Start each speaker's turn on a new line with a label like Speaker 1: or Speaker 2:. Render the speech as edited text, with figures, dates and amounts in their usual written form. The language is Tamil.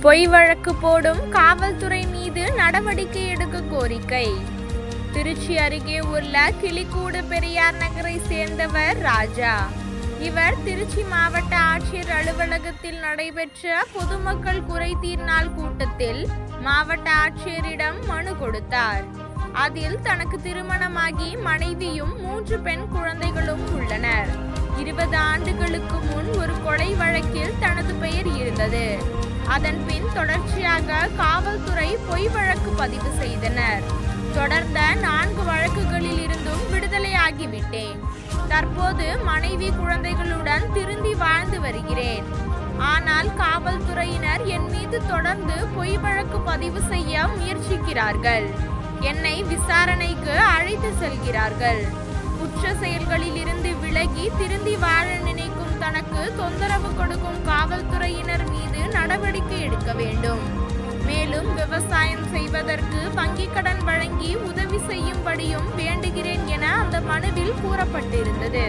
Speaker 1: பொய் வழக்கு போடும் காவல்துறை மீது நடவடிக்கை எடுக்க கோரிக்கை. திருச்சி அருகே உள்ள கிளிக்கூடு பெரியார் நகரை சேர்ந்தவர் ராஜா. இவர் திருச்சி மாவட்ட ஆட்சியர் அலுவலகத்தில் நடைபெற்ற பொதுமக்கள் குறைதீர் நாள் கூட்டத்தில் மாவட்ட ஆட்சியரிடம் மனு கொடுத்தார். அதில் தனக்கு திருமணமாகி மனைவியும் 3 பெண் குழந்தைகளும் உள்ளனர். 20 ஆண்டுகளுக்கு முன் ஒரு கொலை வழக்கில் தனது பெயர் இருந்தது. அதன் பின் தொடர்ச்சியாக காவல்துறை பொய் வழக்கு பதிவு செய்தனர். தொடர்ந்த 4 வழக்குகளில் இருந்தும் விடுதலையாகிவிட்டேன். தற்போது மனைவி குழந்தைகளுடன் திருந்தி வாழ்ந்து வருகிறேன். ஆனால் காவல்துறையினர் என் மீது தொடர்ந்து பொய் வழக்கு பதிவு செய்ய முயற்சிக்கிறார்கள். என்னை விசாரணைக்கு அழைத்து செல்கிறார்கள். குற்ற செயல்களில் இருந்து விலகி திருந்தி வாழ நினைக்கும் தனக்கு தொந்தரவு கொடுக்கும் காவல்துறையினர் மீது நடவடிக்கை எடுக்க வேண்டும். மேலும் விவசாயம் செய்வதற்கு வங்கிக் கடன் வழங்கி உதவி செய்யும்படியும் வேண்டுகிறேன் என அந்த மனுவில் கூறப்பட்டிருந்தது.